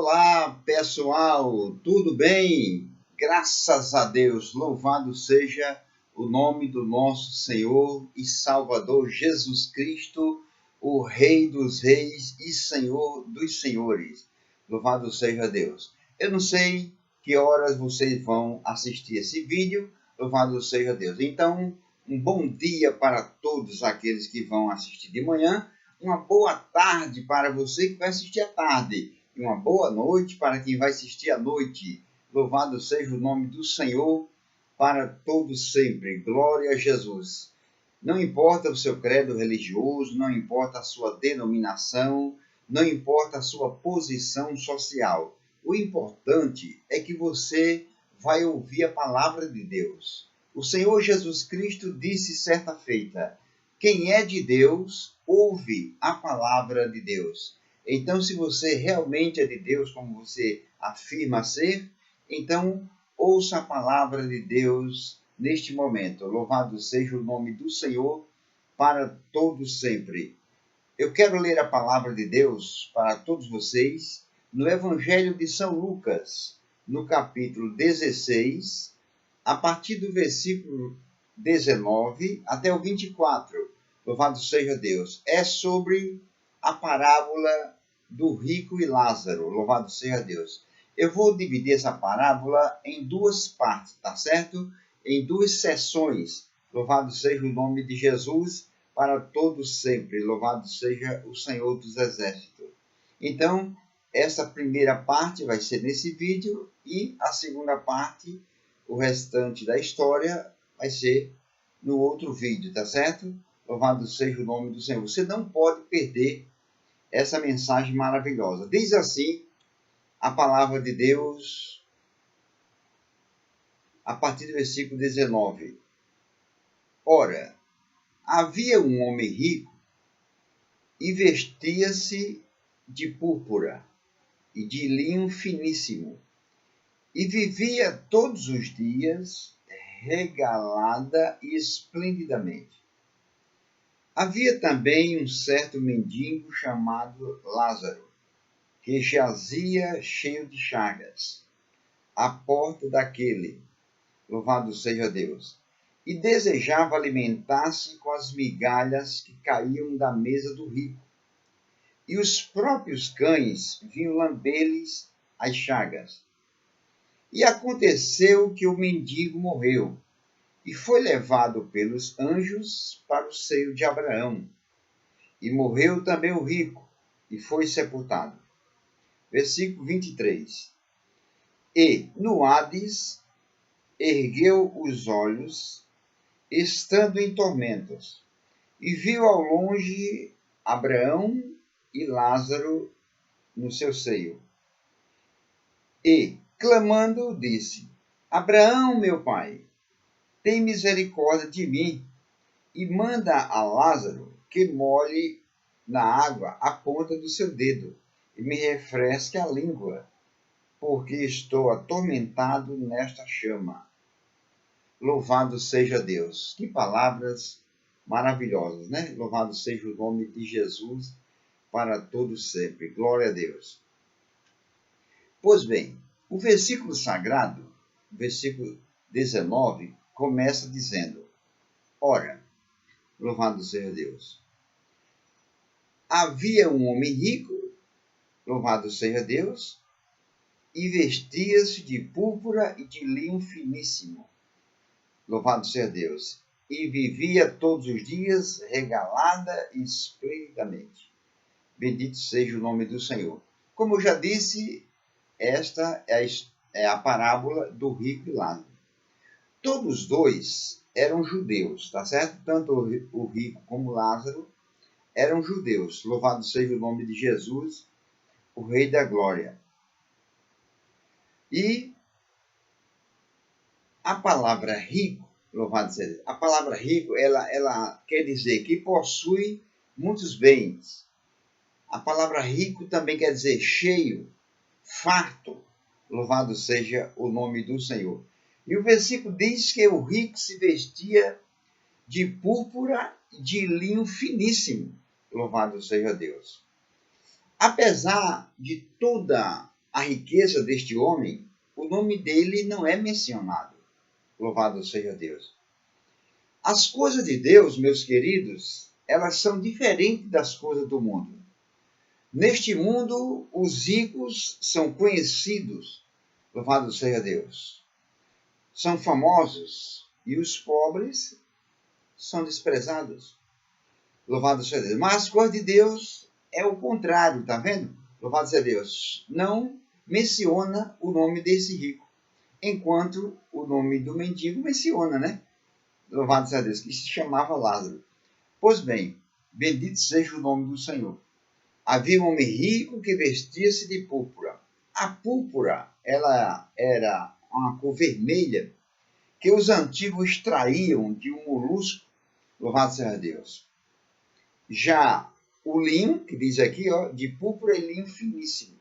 Olá, pessoal, tudo bem? Graças a Deus, louvado seja o nome do nosso Senhor e Salvador Jesus Cristo, o Rei dos Reis e Senhor dos Senhores. Louvado seja Deus. Eu não sei que horas vocês vão assistir esse vídeo, louvado seja Deus. Então, um bom dia para todos aqueles que vão assistir de manhã, uma boa tarde para você que vai assistir à tarde. E uma boa noite para quem vai assistir à noite. Louvado seja o nome do Senhor para todos sempre. Glória a Jesus. Não importa o seu credo religioso, não importa a sua denominação, não importa a sua posição social. O importante é que você vai ouvir a palavra de Deus. O Senhor Jesus Cristo disse certa feita: quem é de Deus, ouve a palavra de Deus. Então, se você realmente é de Deus, como você afirma ser, então ouça a palavra de Deus neste momento. Louvado seja o nome do Senhor para todos sempre. Eu quero ler a palavra de Deus para todos vocês no Evangelho de São Lucas, no capítulo 16, a partir do versículo 19 até o 24. Louvado seja Deus. É sobre a parábola do rico e Lázaro. Louvado seja Deus. Eu vou dividir essa parábola em duas partes, tá certo? Em duas sessões. Louvado seja o nome de Jesus para todos sempre. Louvado seja o Senhor dos Exércitos. Então, essa primeira parte vai ser nesse vídeo e a segunda parte, o restante da história, vai ser no outro vídeo, tá certo? Louvado seja o nome do Senhor. Você não pode perder essa mensagem maravilhosa. Diz assim a palavra de Deus, a partir do versículo 19. Ora, havia um homem rico e vestia-se de púrpura e de linho finíssimo, e vivia todos os dias regalada e esplendidamente. Havia também um certo mendigo chamado Lázaro, que jazia cheio de chagas, à porta daquele, louvado seja Deus, e desejava alimentar-se com as migalhas que caíam da mesa do rico. E os próprios cães vinham lamber-lhes as chagas. E aconteceu que o mendigo morreu, e foi levado pelos anjos para o seio de Abraão. E morreu também o rico, e foi sepultado. Versículo 23. E, no Hades, ergueu os olhos, estando em tormentos, e viu ao longe Abraão e Lázaro no seu seio. E, clamando, disse: Abraão, meu pai, tem misericórdia de mim, e manda a Lázaro que molhe na água a ponta do seu dedo, e me refresque a língua, porque estou atormentado nesta chama. Louvado seja Deus. Que palavras maravilhosas, né? Louvado seja o nome de Jesus para todos sempre. Glória a Deus. Pois bem, o versículo sagrado, versículo 19, começa dizendo: ora, louvado seja Deus, havia um homem rico, louvado seja Deus, e vestia-se de púrpura e de linho finíssimo, louvado seja Deus, e vivia todos os dias regalada e esplendidamente. Bendito seja o nome do Senhor. Como eu já disse, esta é a parábola do rico e Lázaro. Todos dois eram judeus, tá certo? Tanto o rico como Lázaro eram judeus. Louvado seja o nome de Jesus, o Rei da Glória. E a palavra rico, louvado seja Deus, a palavra rico, ela quer dizer que possui muitos bens. A palavra rico também quer dizer cheio, farto. Louvado seja o nome do Senhor. E o versículo diz que o rico se vestia de púrpura e de linho finíssimo. Louvado seja Deus. Apesar de toda a riqueza deste homem, o nome dele não é mencionado. Louvado seja Deus. As coisas de Deus, meus queridos, elas são diferentes das coisas do mundo. Neste mundo, os ricos são conhecidos, louvado seja Deus. São famosos e os pobres são desprezados. Louvado seja Deus. Mas as coisas de Deus é o contrário, tá vendo? Louvado seja Deus. Não menciona o nome desse rico, enquanto o nome do mendigo menciona, né? Louvado seja Deus, que se chamava Lázaro. Pois bem, bendito seja o nome do Senhor. Havia um homem rico que vestia-se de púrpura. A púrpura, ela era uma cor vermelha que os antigos extraíam de um molusco. Louvado seja Deus. Já o linho, que diz aqui, ó, de púrpura e linho finíssimo.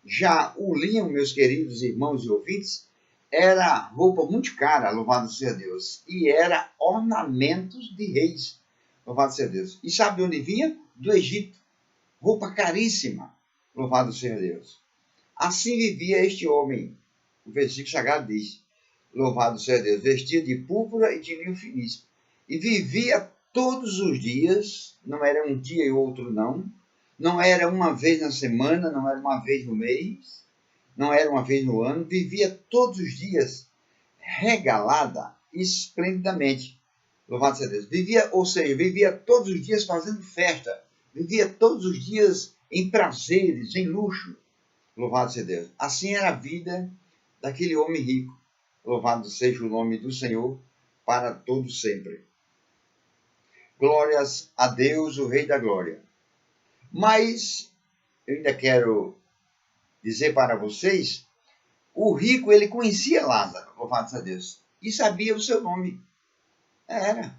Já o linho, meus queridos irmãos e ouvintes, era roupa muito cara, louvado seja Deus. E era ornamentos de reis, louvado seja Deus. E sabe de onde vinha? Do Egito. Roupa caríssima, louvado seja Deus. Assim vivia este homem. O versículo sagrado diz, louvado seja Deus, vestia de púrpura e de linho finíssimo. E vivia todos os dias, não era um dia e outro não, não era uma vez na semana, não era uma vez no mês, não era uma vez no ano, vivia todos os dias regalada esplendidamente. Louvado seja Deus. Vivia, ou seja, vivia todos os dias fazendo festa, vivia todos os dias em prazeres, em luxo. Louvado seja Deus. Assim era a vida daquele homem rico. Louvado seja o nome do Senhor para todo sempre. Glórias a Deus, o Rei da Glória. Mas eu ainda quero dizer para vocês, o rico, ele conhecia Lázaro, louvado seja Deus, e sabia o seu nome. Era.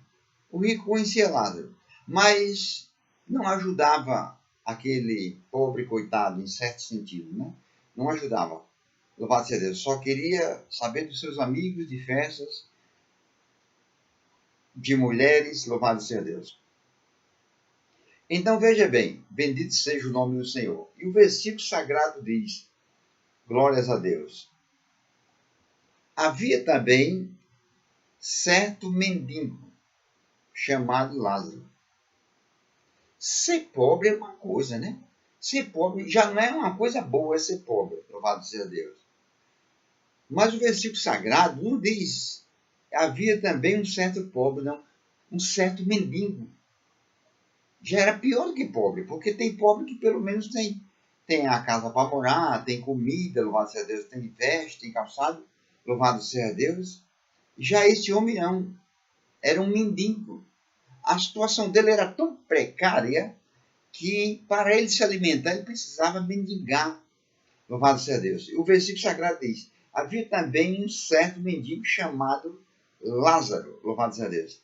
O rico conhecia Lázaro, mas não ajudava aquele pobre coitado, em certo sentido, né? Não ajudava. Louvado seja Deus. Só queria saber dos seus amigos, de festas, de mulheres, louvado seja Deus. Então veja bem, bendito seja o nome do Senhor. E o versículo sagrado diz, glórias a Deus. Havia também certo mendigo, chamado Lázaro. Ser pobre é uma coisa, né? Ser pobre já não é uma coisa boa ser pobre, louvado seja Deus. Mas o versículo sagrado não diz. Havia também um certo pobre, não, um certo mendigo. Já era pior do que pobre, porque tem pobre que pelo menos tem a casa para morar, tem comida, louvado seja Deus, tem veste, tem calçado, louvado seja Deus. Já este homem não, era um mendigo. A situação dele era tão precária que para ele se alimentar ele precisava mendigar, louvado seja Deus. E o versículo sagrado diz, havia também um certo mendigo chamado Lázaro, louvado seja Deus.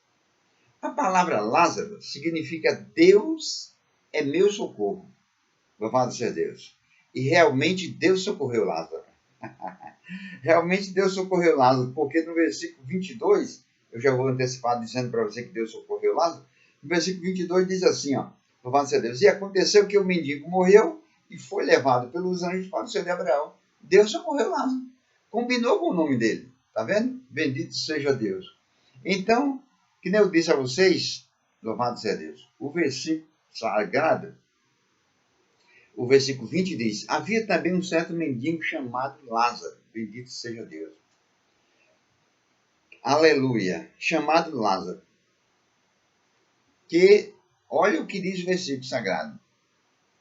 A palavra Lázaro significa Deus é meu socorro. Louvado seja Deus. E realmente Deus socorreu Lázaro. Realmente Deus socorreu Lázaro, porque no versículo 22, eu já vou antecipar dizendo para você que Deus socorreu Lázaro, no versículo 22 diz assim, ó, louvado seja Deus. E aconteceu que o mendigo morreu e foi levado pelos anjos para o seio de Abraão. Deus socorreu Lázaro. Combinou com o nome dele. Tá vendo? Bendito seja Deus. Então, que nem eu disse a vocês, louvado seja Deus, o versículo sagrado, o versículo 20 diz, havia também um certo mendigo chamado Lázaro, bendito seja Deus. Aleluia, chamado Lázaro, que, olha o que diz o versículo sagrado,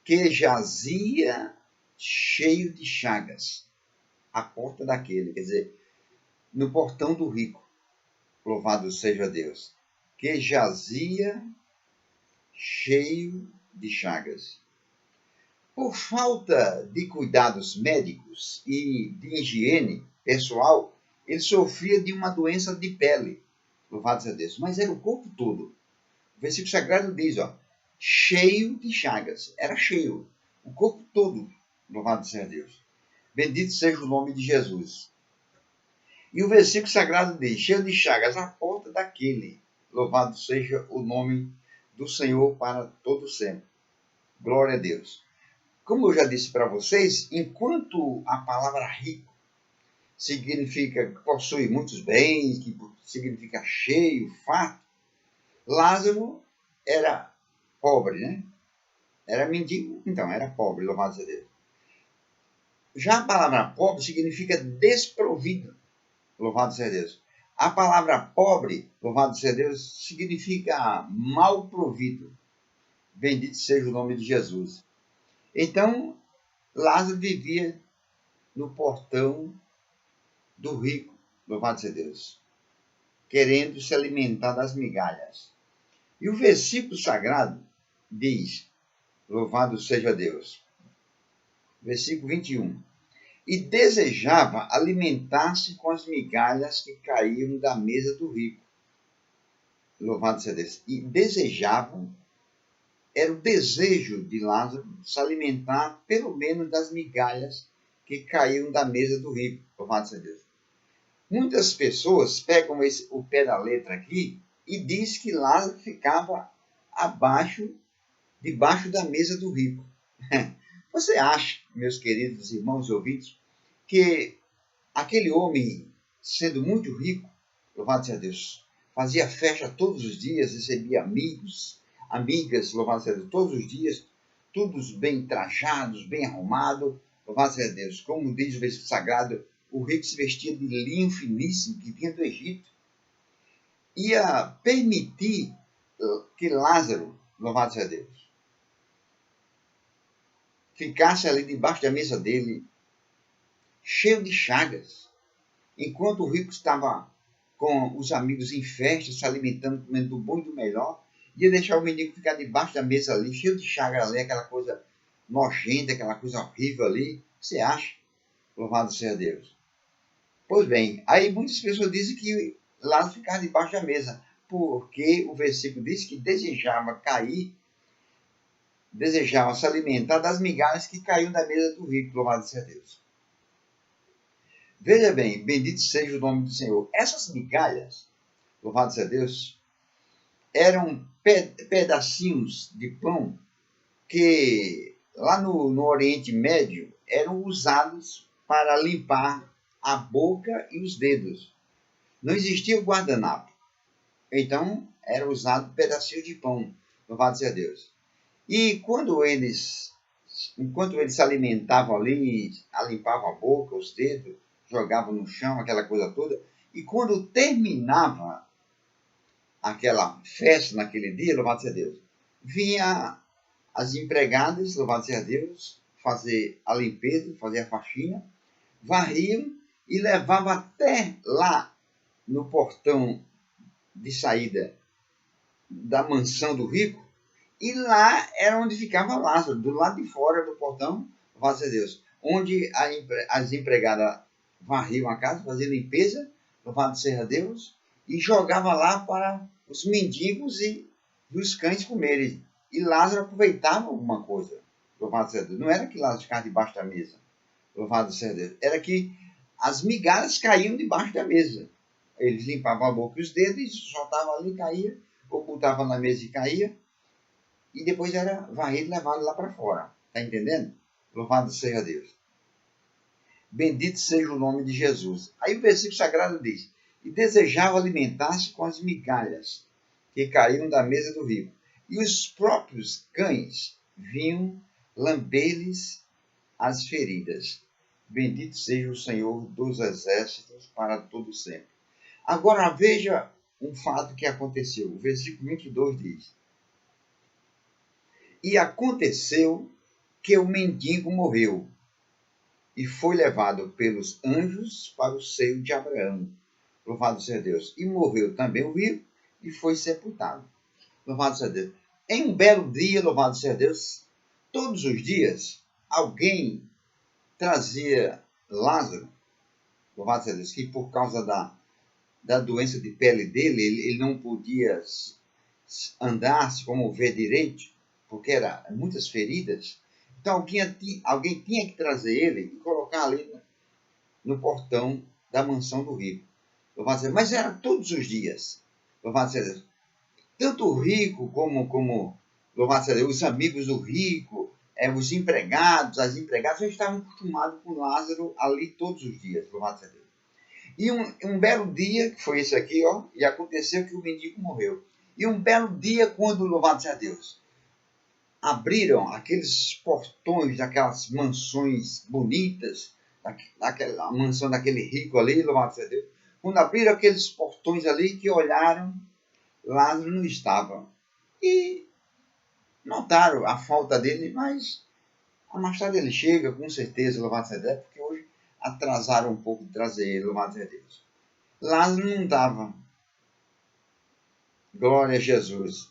que jazia cheio de chagas, à porta daquele, quer dizer, no portão do rico. Louvado seja Deus, que jazia cheio de chagas. Por falta de cuidados médicos e de higiene pessoal, ele sofria de uma doença de pele. Louvado seja Deus. Mas era o corpo todo. O versículo sagrado diz, ó, cheio de chagas. Era cheio. O corpo todo. Louvado seja Deus. Bendito seja o nome de Jesus. E o versículo sagrado diz, cheio de chagas, à porta daquele. Louvado seja o nome do Senhor para todo sempre. Glória a Deus. como eu já disse para vocês, enquanto a palavra rico significa que possui muitos bens, que significa cheio, farto, Lázaro era pobre, né? Era mendigo, então era pobre, louvado seja Deus. Já a palavra pobre significa desprovido, louvado seja Deus. A palavra pobre, louvado seja Deus, significa mal provido. Bendito seja o nome de Jesus. Então, Lázaro vivia no portão do rico, louvado seja Deus, querendo se alimentar das migalhas. E o versículo sagrado diz, louvado seja Deus, versículo 21, e desejava alimentar-se com as migalhas que caíam da mesa do rico. Louvado seja Deus. E desejavam, era o desejo de Lázaro se alimentar pelo menos das migalhas que caíam da mesa do rico. Louvado seja Deus. Muitas pessoas pegam o pé da letra aqui e diz que Lázaro ficava debaixo da mesa do rico. Você acha, meus queridos irmãos e ouvintes, que aquele homem, sendo muito rico, louvado seja Deus, fazia festa todos os dias, recebia amigos, amigas, louvado seja Deus, todos os dias, todos bem trajados, bem arrumados, louvado seja Deus. Como diz o versículo sagrado, o rico se vestia de linho finíssimo que vinha do Egito. Ia permitir que Lázaro, louvado seja Deus, ficasse ali debaixo da mesa dele, cheio de chagas, enquanto o rico estava com os amigos em festa, se alimentando, comendo do bom e do melhor, ia deixar o mendigo ficar debaixo da mesa ali, cheio de chagas ali, aquela coisa nojenta, aquela coisa horrível ali. Você acha? Louvado seja Deus. Pois bem, aí muitas pessoas dizem que Lázaro ficava debaixo da mesa, porque o versículo diz que desejava se alimentar das migalhas que caíam da mesa do rico, louvado seja Deus. Veja bem, bendito seja o nome do Senhor. Essas migalhas, louvado seja Deus, eram pedacinhos de pão que lá no Oriente Médio eram usados para limpar a boca e os dedos. Não existia o guardanapo. Então, era usado pedacinhos de pão, louvado seja Deus. E enquanto eles se alimentavam ali, limpavam a boca, os dedos, jogavam no chão, aquela coisa toda, e quando terminava aquela festa naquele dia, louvado seja Deus, vinha as empregadas, louvado seja Deus, fazer a limpeza, fazer a faxina, varriam e levavam até lá no portão de saída da mansão do rico, e lá era onde ficava Lázaro, do lado de fora do portão, louvado seja Deus, onde as empregadas varriam a casa, faziam limpeza, louvado seja Deus, e jogava lá para os mendigos e os cães comerem. E Lázaro aproveitava alguma coisa, louvado seja Deus. Não era que Lázaro ficava debaixo da mesa, louvado seja Deus. Era que as migalhas caíam debaixo da mesa. Eles limpavam a boca e os dedos, e soltavam ali, caía, ou botavam na mesa e caía, e depois era varrido e levado lá para fora. Está entendendo? Louvado seja Deus. Bendito seja o nome de Jesus. Aí o versículo sagrado diz, e desejava alimentar-se com as migalhas que caíam da mesa do rico. E os próprios cães vinham lamber-lhes as feridas. Bendito seja o Senhor dos exércitos para todo sempre. Agora veja um fato que aconteceu. O versículo 22 diz, e aconteceu que o mendigo morreu e foi levado pelos anjos para o seio de Abraão. Louvado seja Deus. E morreu também o rico e foi sepultado. Louvado seja Deus. Em um belo dia, louvado seja Deus, todos os dias, alguém trazia Lázaro, louvado seja Deus, que por causa da doença de pele dele, ele não podia andar, se comover direito, porque eram muitas feridas. Então alguém tinha que trazer ele e colocar ali no portão da mansão do rico. Louvado seja Deus. Mas era todos os dias. Louvado seja Deus. Tanto o rico como louvado seja Deus, os amigos do rico, os empregados, as empregadas, já estavam acostumados com Lázaro ali todos os dias, louvado seja Deus. E um belo dia, que foi esse aqui, ó, e aconteceu que o mendigo morreu. E um belo dia, quando, louvado seja Deus, abriram aqueles portões daquelas mansões bonitas, daquela mansão daquele rico ali, louvado seja Deus. Quando abriram aqueles portões ali, que olharam, Lázaro não estava. E notaram a falta dele, mas mais tarde ele chega, com certeza, louvado seja Deus, porque hoje atrasaram um pouco de trazer ele, louvado seja Deus. Lázaro não estava. Glória a Jesus.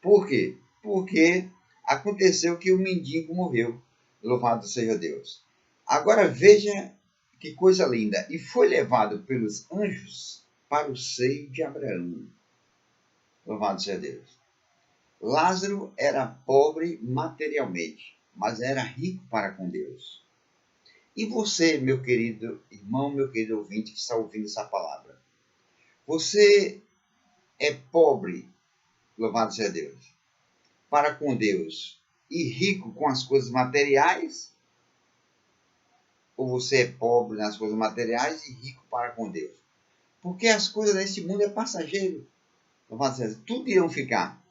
Por quê? Porque aconteceu que o mendigo morreu. Louvado seja Deus. Agora veja que coisa linda. E foi levado pelos anjos para o seio de Abraão. Louvado seja Deus. Lázaro era pobre materialmente, mas era rico para com Deus. E você, meu querido irmão, meu querido ouvinte que está ouvindo essa palavra, você é pobre, louvado seja Deus, para com Deus e rico com as coisas materiais? Ou você é pobre nas coisas materiais e rico para com Deus? Porque as coisas deste mundo é passageiro. Louvado seja Deus, tudo irão ficar.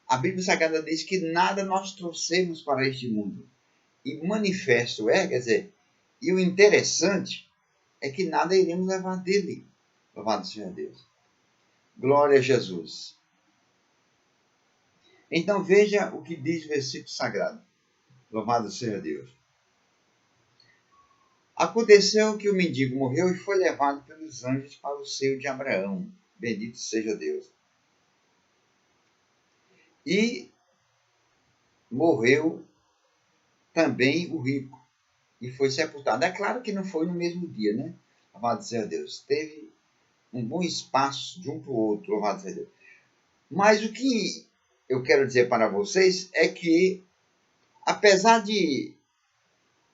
A Bíblia Sagrada diz que nada nós trouxemos para este mundo. E manifesto quer dizer, e o interessante é que nada iremos levar dele. Louvado seja Deus. Glória a Jesus. Então veja o que diz o versículo sagrado. Louvado seja Deus. Aconteceu que o mendigo morreu e foi levado pelos anjos para o seio de Abraão. Bendito seja Deus. E morreu também o rico e foi sepultado. É claro que não foi no mesmo dia, né? Louvado seja Deus. Teve um bom espaço de um para o outro, louvado seja Deus. Mas o que eu quero dizer para vocês é que, apesar de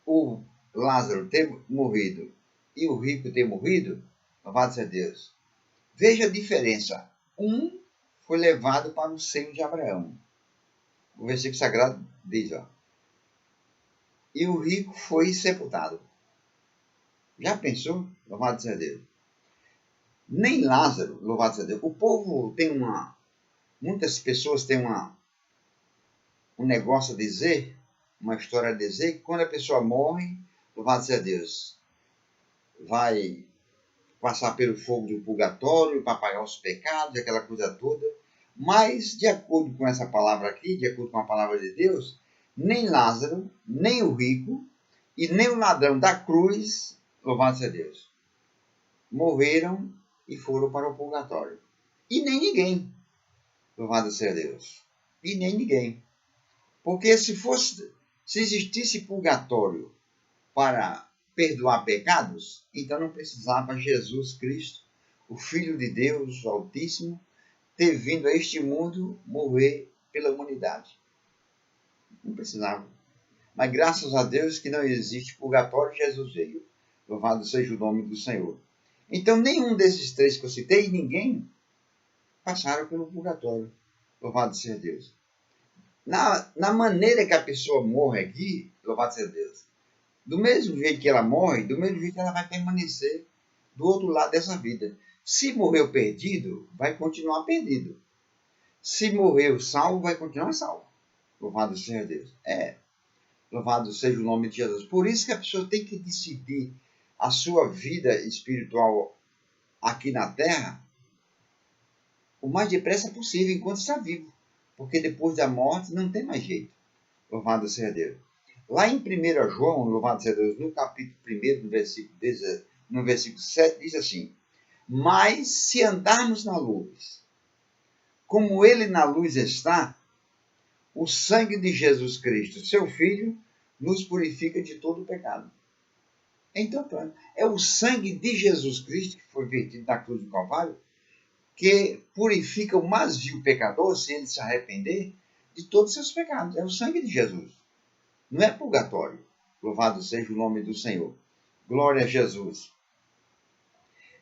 o Lázaro ter morrido e o rico ter morrido, louvado seja Deus, veja a diferença. Um foi levado para o seio de Abraão. O versículo sagrado diz, ó, e o rico foi sepultado. Já pensou? Louvado seja Deus. Nem Lázaro, louvado seja Deus. O povo tem muitas pessoas têm um negócio a dizer, uma história a dizer, que quando a pessoa morre, louvado seja Deus, vai passar pelo fogo do purgatório para pagar os pecados, aquela coisa toda. Mas, de acordo com essa palavra aqui, de acordo com a palavra de Deus, nem Lázaro, nem o rico e nem o ladrão da cruz, louvado seja Deus, morreram e foram para o purgatório. E nem ninguém, louvado seja Deus. E nem ninguém. Porque se existisse purgatório para perdoar pecados, então não precisava Jesus Cristo, o Filho de Deus, o Altíssimo, ter vindo a este mundo morrer pela humanidade. Não precisava. Mas graças a Deus que não existe purgatório, Jesus veio. Louvado seja o nome do Senhor. Então nenhum desses três que eu citei, ninguém passaram pelo purgatório. Louvado seja Deus. Na maneira que a pessoa morre aqui, louvado seja Deus, do mesmo jeito que ela morre, do mesmo jeito que ela vai permanecer do outro lado dessa vida. Se morreu perdido, vai continuar perdido. Se morreu salvo, vai continuar salvo. Louvado seja Deus. Louvado seja o nome de Jesus. Por isso que a pessoa tem que decidir a sua vida espiritual aqui na Terra o mais depressa possível, enquanto está vivo. Porque depois da morte não tem mais jeito. Louvado seja Deus. Lá em 1 João, louvado seja Deus, no capítulo 1, no versículo 7, diz assim: mas se andarmos na luz, como ele na luz está, o sangue de Jesus Cristo, seu Filho, nos purifica de todo o pecado. Então, é o sangue de Jesus Cristo, que foi vertido na cruz do Calvário, que purifica o mais vil pecador, se ele se arrepender, de todos os seus pecados. É o sangue de Jesus. Não é purgatório. Louvado seja o nome do Senhor. Glória a Jesus.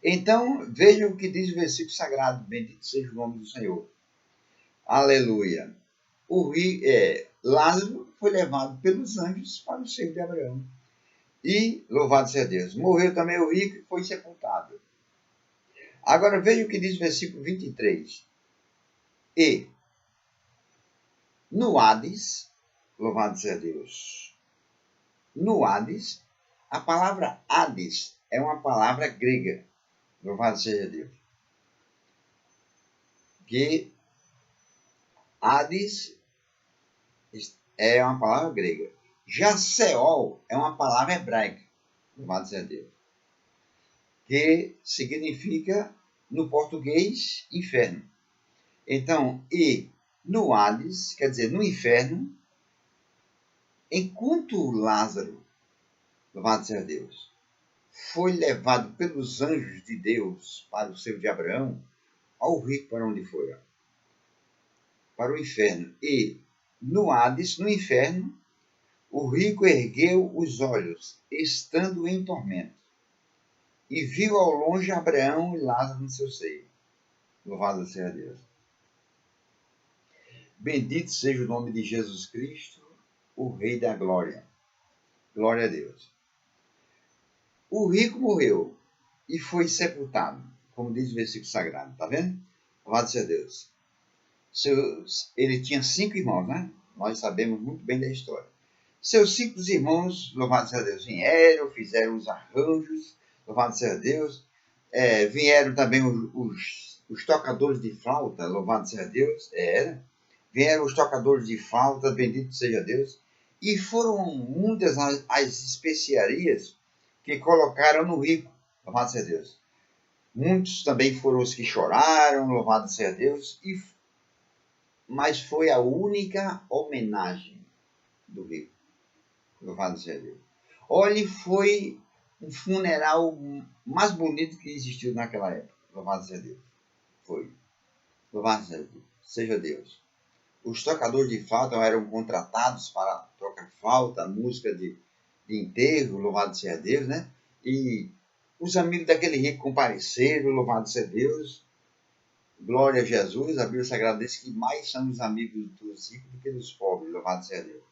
Então, vejam o que diz o versículo sagrado. Bendito seja o nome do Senhor. Aleluia. Lázaro foi levado pelos anjos para o seio de Abraão. E, louvado seja Deus, morreu também o rico e foi sepultado. Agora veja o que diz o versículo 23. E no Hades, louvado seja Deus, no Hades, a palavra Hades é uma palavra grega, louvado seja Deus. Que Hades é uma palavra grega. Já Seol é uma palavra hebraica, louvado seja Deus, que significa, no português, inferno. Então, e no Hades, quer dizer, no inferno, enquanto Lázaro, louvado seja Deus, foi levado pelos anjos de Deus para o seio de Abraão, ao rico para onde foi? Para o inferno. E no Hades, no inferno, o rico ergueu os olhos, estando em tormento, e viu ao longe Abraão e Lázaro no seu seio. Louvado seja Deus. Bendito seja o nome de Jesus Cristo, o Rei da Glória. Glória a Deus. O rico morreu e foi sepultado, como diz o versículo sagrado, está vendo? Louvado seja Deus. Ele tinha 5 irmãos, né? Nós sabemos muito bem da história. Seus 5 irmãos, louvado seja Deus, vieram, fizeram os arranjos, louvado seja Deus. Vieram também os tocadores de flauta, louvado seja Deus. Vieram os tocadores de flauta, bendito seja Deus. E foram muitas as especiarias que colocaram no rico, louvado seja Deus. Muitos também foram os que choraram, louvado seja Deus. Mas foi a única homenagem do rico, louvado seja Deus. Olha, foi um funeral mais bonito que existiu naquela época, louvado seja Deus. Foi, louvado seja Deus. Os tocadores de flauta eram contratados para tocar flauta, música de enterro, louvado seja Deus, né? E os amigos daquele rico compareceram, louvado seja Deus. Glória a Jesus, a Bíblia Sagrada diz que mais são os amigos dos ricos do que dos pobres, louvado seja Deus.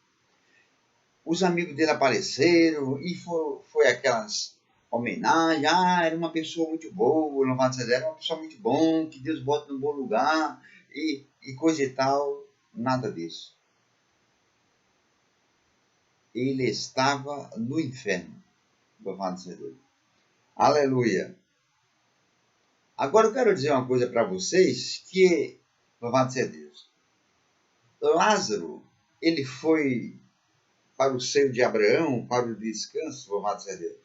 Os amigos dele apareceram e foi aquelas homenagens. Era uma pessoa muito boa, louvado seja Deus, era uma pessoa muito bom, que Deus bota no bom lugar e coisa e tal. Nada disso. Ele estava no inferno, louvado seja Deus. Aleluia. Agora eu quero dizer uma coisa para vocês que, louvado seja Deus, Lázaro, ele foi para o seio de Abraão, para o descanso, louvado seja Deus.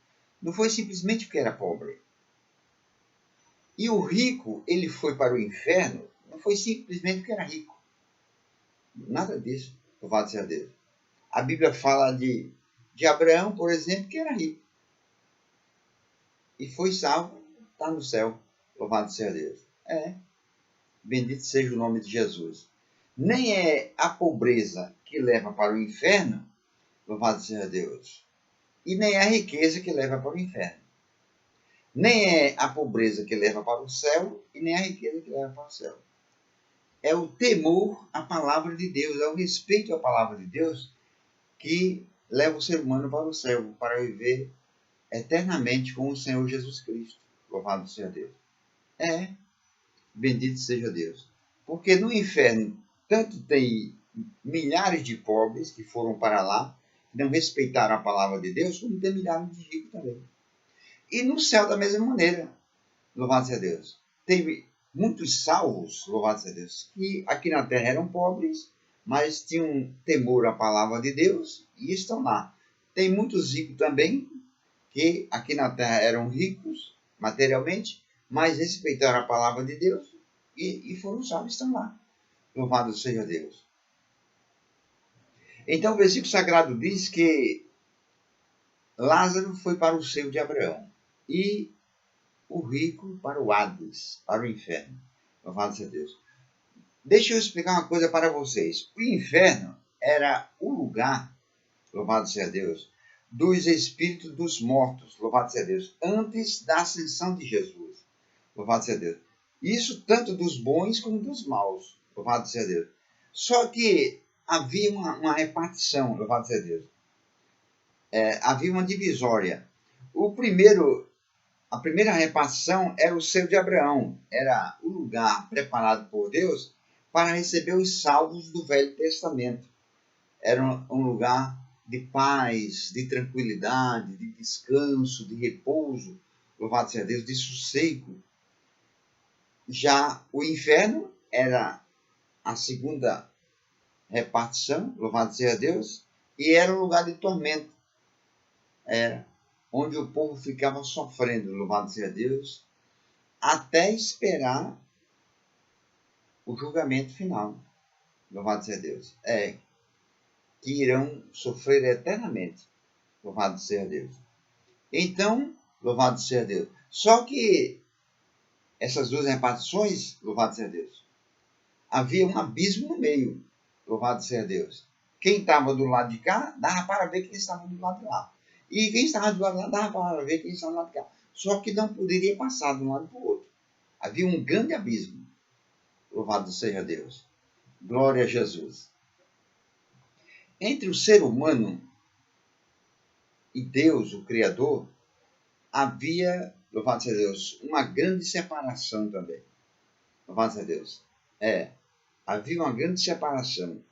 Não foi simplesmente porque era pobre. E o rico, ele foi para o inferno, não foi simplesmente porque era rico. Nada disso, louvado seja Deus. A Bíblia fala de Abraão, por exemplo, que era rico. E foi salvo, está no céu. Louvado seja Deus. Bendito seja o nome de Jesus. Nem é a pobreza que leva para o inferno, louvado seja Deus. E nem é a riqueza que leva para o inferno. Nem é a pobreza que leva para o céu e nem a riqueza que leva para o céu. É o temor à palavra de Deus, é o respeito à palavra de Deus que leva o ser humano para o céu, para viver eternamente com o Senhor Jesus Cristo. Louvado seja Deus. Bendito seja Deus. Porque no inferno, tanto tem milhares de pobres que foram para lá, que não respeitaram a palavra de Deus, como tem milhares de ricos também. E no céu da mesma maneira, louvado seja Deus. Teve muitos salvos, louvado seja Deus, que aqui na terra eram pobres, mas tinham temor à palavra de Deus e estão lá. Tem muitos ricos também, que aqui na terra eram ricos materialmente, mas respeitaram a palavra de Deus e foram salvos, estão lá. Louvado seja Deus. Então o versículo sagrado diz que Lázaro foi para o seio de Abraão e o rico para o Hades, para o inferno. Louvado seja Deus. Deixa eu explicar uma coisa para vocês. O inferno era o lugar, louvado seja Deus, dos espíritos dos mortos, louvado seja Deus, antes da ascensão de Jesus. Louvado seja Deus. Isso tanto dos bons como dos maus. Louvado seja Deus. Só que havia uma repartição, louvado seja Deus. Havia uma divisória. A primeira repartição era o seio de Abraão. Era o lugar preparado por Deus para receber os salvos do Velho Testamento. Era um lugar de paz, de tranquilidade, de descanso, de repouso, louvado seja Deus, de sossego. Já o inferno era a segunda repartição, louvado seja Deus, e era um lugar de tormento. Era onde o povo ficava sofrendo, louvado seja Deus, até esperar o julgamento final, louvado seja Deus. Que irão sofrer eternamente, louvado seja Deus. Então, louvado seja Deus. Só que essas duas repartições, louvado seja Deus, havia um abismo no meio, louvado seja Deus. Quem estava do lado de cá, dava para ver quem estava do lado de lá. E quem estava do lado de lá, dava para ver quem estava do lado de cá. Só que não poderia passar de um lado para o outro. Havia um grande abismo, louvado seja Deus. Glória a Jesus. Entre o ser humano e Deus, o Criador, havia, louvado seja Deus, uma grande separação também. Louvado seja Deus. Havia uma grande separação.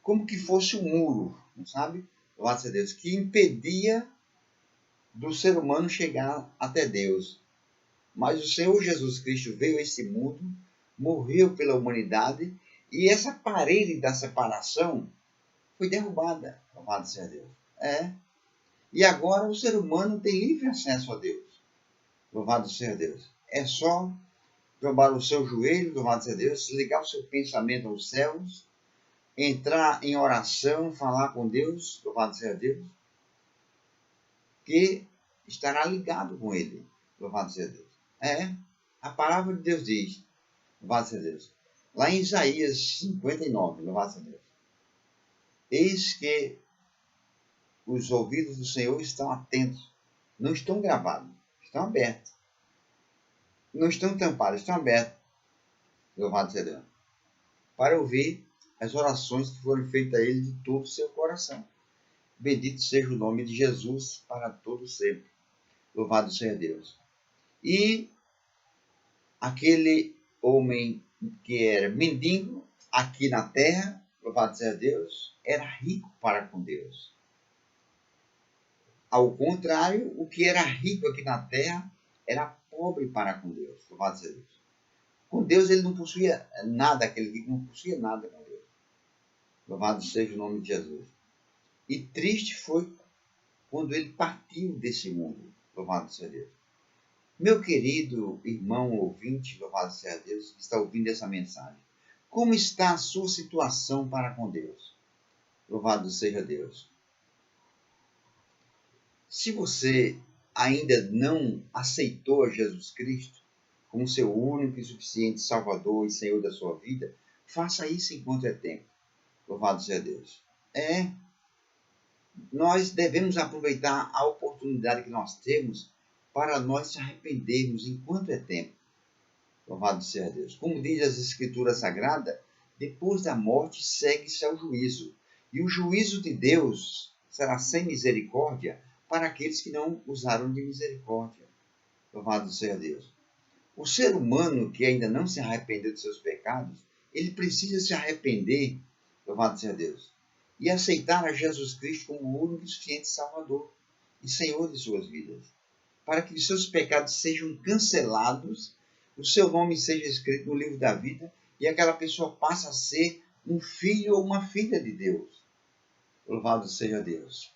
Como que fosse um muro, não sabe? Louvado seja Deus, que impedia do ser humano chegar até Deus. Mas o Senhor Jesus Cristo veio a este mundo, morreu pela humanidade, e essa parede da separação foi derrubada, louvado seja Deus. E agora o ser humano tem livre acesso a Deus. Louvado seja Deus. É só dobrar o seu joelho, louvado seja Deus, ligar o seu pensamento aos céus, entrar em oração, falar com Deus, louvado seja Deus, que estará ligado com Ele, louvado seja Deus. A palavra de Deus diz, louvado seja Deus, lá em Isaías 59, louvado seja Deus, eis que os ouvidos do Senhor estão atentos, não estão gravados, estão abertos. Não estão tampados, estão abertos, louvado seja Deus, para ouvir as orações que foram feitas a Ele de todo o seu coração. Bendito seja o nome de Jesus para todo sempre. Louvado seja Deus. E aquele homem que era mendigo aqui na terra, louvado seja Deus, era rico para com Deus. Ao contrário, o que era rico aqui na terra era pobre para com Deus. Louvado seja Deus. Com Deus ele não possuía nada, aquele rico não possuía nada com Deus. Louvado seja o nome de Jesus. E triste foi quando ele partiu desse mundo. Louvado seja Deus. Meu querido irmão ouvinte, louvado seja Deus, que está ouvindo essa mensagem. Como está a sua situação para com Deus? Louvado seja Deus. Se você ainda não aceitou a Jesus Cristo como seu único e suficiente Salvador e Senhor da sua vida, faça isso enquanto é tempo. Louvado seja Deus. Nós devemos aproveitar a oportunidade que nós temos para nós se arrependermos enquanto é tempo. Louvado seja Deus. Como diz as Escrituras Sagradas, depois da morte segue-se ao juízo. E o juízo de Deus será sem misericórdia para aqueles que não usaram de misericórdia. Louvado seja Deus. O ser humano que ainda não se arrependeu de seus pecados, ele precisa se arrepender, louvado seja Deus, e aceitar a Jesus Cristo como o único e suficiente Salvador e Senhor de suas vidas, para que os seus pecados sejam cancelados, o seu nome seja escrito no livro da vida e aquela pessoa passe a ser um filho ou uma filha de Deus. Louvado seja Deus.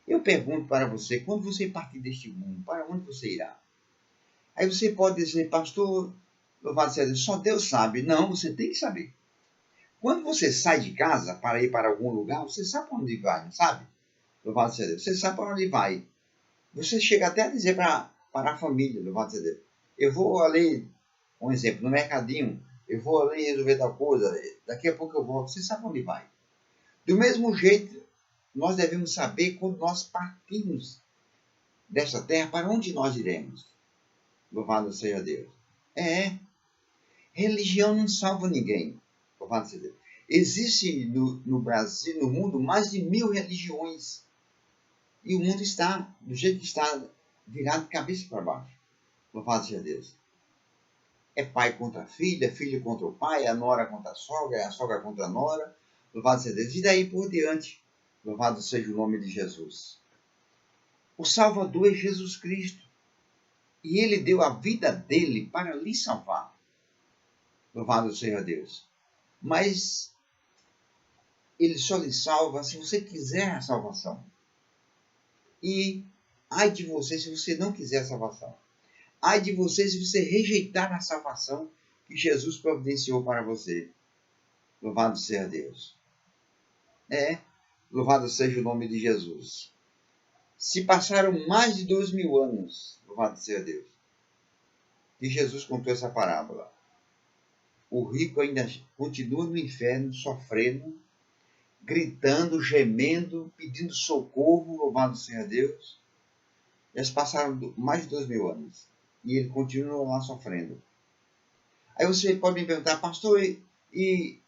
Eu pergunto para você, quando você partir deste mundo, para onde você irá? Aí você pode dizer, pastor, louvado seja Deus, só Deus sabe. Não, você tem que saber. Quando você sai de casa para ir para algum lugar, você sabe para onde vai, não sabe? Louvado seja Deus. Você sabe para onde vai. Você chega até a dizer para a família, louvado seja Deus, eu vou ali, um exemplo, no mercadinho, eu vou ali resolver tal coisa, daqui a pouco eu volto. Você sabe para onde vai. Do mesmo jeito, nós devemos saber quando nós partimos desta terra, para onde nós iremos. Louvado seja Deus. Religião não salva ninguém. Louvado seja Deus. Existe no Brasil, no mundo, mais de 1000 religiões. E o mundo está, do jeito que está, virado de cabeça para baixo. Louvado seja Deus. É pai contra a filha, filho contra o pai, a nora contra a sogra contra a nora. Louvado seja Deus. E daí por diante. Louvado seja o nome de Jesus. O Salvador é Jesus Cristo. E ele deu a vida dele para lhe salvar. Louvado seja Deus. Mas ele só lhe salva se você quiser a salvação. E ai de você se você não quiser a salvação. Ai de você se você rejeitar a salvação que Jesus providenciou para você. Louvado seja Deus. Louvado seja o nome de Jesus. Se passaram mais de 2000 anos, louvado seja Deus, que Jesus contou essa parábola. O rico ainda continua no inferno, sofrendo, gritando, gemendo, pedindo socorro, louvado seja Deus. Já se passaram mais de 2000 anos. E ele continua lá sofrendo. Aí você pode me perguntar, pastor, e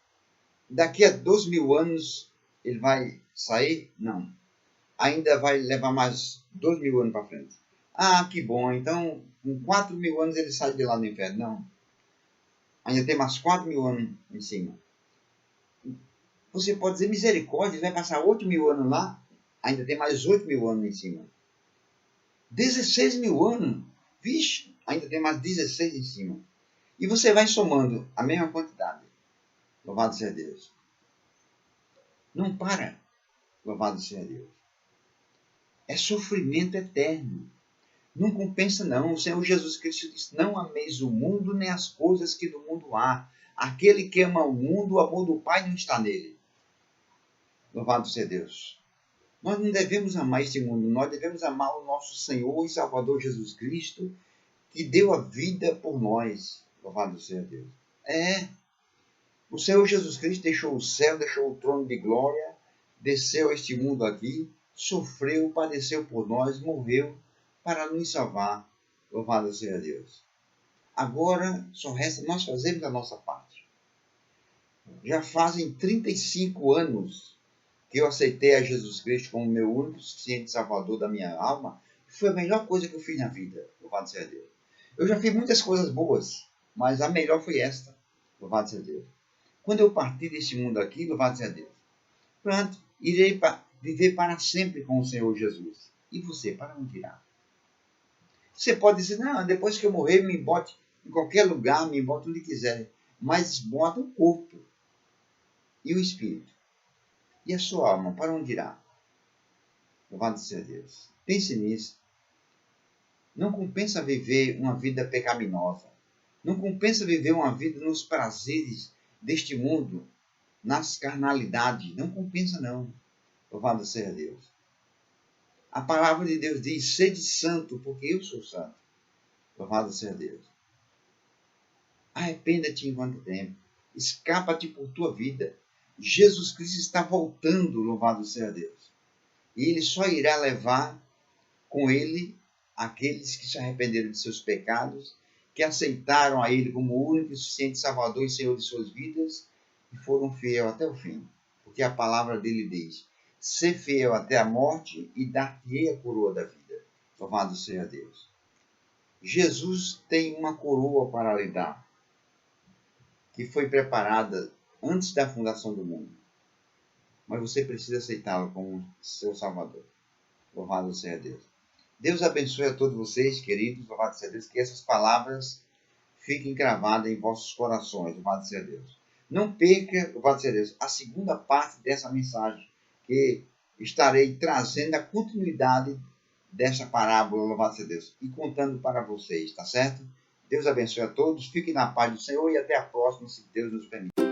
daqui a 2000 anos ele vai sair? Não. Ainda vai levar mais 2000 anos para frente. Ah, que bom. Então, com 4000 anos ele sai de lá do inferno. Não. Ainda tem mais 4000 anos em cima. Você pode dizer, misericórdia, vai passar 8000 anos lá? Ainda tem mais 8000 anos em cima. 16.000 anos? Vixe, ainda tem mais 16 em cima. E você vai somando a mesma quantidade. Louvado seja Deus. Não para. Louvado seja Deus. É sofrimento eterno. Não compensa não. O Senhor Jesus Cristo disse, não ameis o mundo nem as coisas que do mundo há. Aquele que ama o mundo, o amor do Pai não está nele. Louvado seja Deus. Nós não devemos amar este mundo. Nós devemos amar o nosso Senhor e Salvador Jesus Cristo, que deu a vida por nós. Louvado seja Deus. O Senhor Jesus Cristo deixou o céu, deixou o trono de glória, desceu a este mundo aqui, sofreu, padeceu por nós, morreu para nos salvar. Louvado seja Deus. Agora só resta nós fazermos a nossa parte. Já fazem 35 anos que eu aceitei a Jesus Cristo como meu único e suficiente Salvador da minha alma. Foi a melhor coisa que eu fiz na vida. Louvado seja Deus. Eu já fiz muitas coisas boas, mas a melhor foi esta. Louvado seja Deus. Quando eu partir deste mundo aqui, louvado seja Deus. Pronto, irei viver para sempre com o Senhor Jesus. E você, para onde irá? Você pode dizer, não, depois que eu morrer, me bote em qualquer lugar, me bote onde quiser. Mas bota o corpo e o espírito. E a sua alma, para onde irá? Louvado seja Deus. Pense nisso. Não compensa viver uma vida pecaminosa. Não compensa viver uma vida nos prazeres deste mundo, nas carnalidades. Não compensa, não. Louvado seja Deus. A palavra de Deus diz, sede santo, porque eu sou santo. Louvado seja Deus. Arrependa-te enquanto tempo. Escapa-te por tua vida. Jesus Cristo está voltando, louvado seja Deus. E ele só irá levar com ele aqueles que se arrependeram de seus pecados, que aceitaram a ele como o único e suficiente Salvador e Senhor de suas vidas e foram fiel até o fim. Porque a palavra dele diz, ser fiel até a morte e dar-te-ei a coroa da vida. Louvado seja Deus. Jesus tem uma coroa para lhe dar, que foi preparada antes da fundação do mundo. Mas você precisa aceitá-lo como seu Salvador. Louvado seja Deus. Deus abençoe a todos vocês, queridos. Louvado seja Deus. Que essas palavras fiquem gravadas em vossos corações. Louvado seja Deus. Não perca, louvado seja Deus, a segunda parte dessa mensagem, que estarei trazendo a continuidade dessa parábola, louvado seja Deus, e contando para vocês, tá certo? Deus abençoe a todos. Fiquem na paz do Senhor e até a próxima, se Deus nos permitir.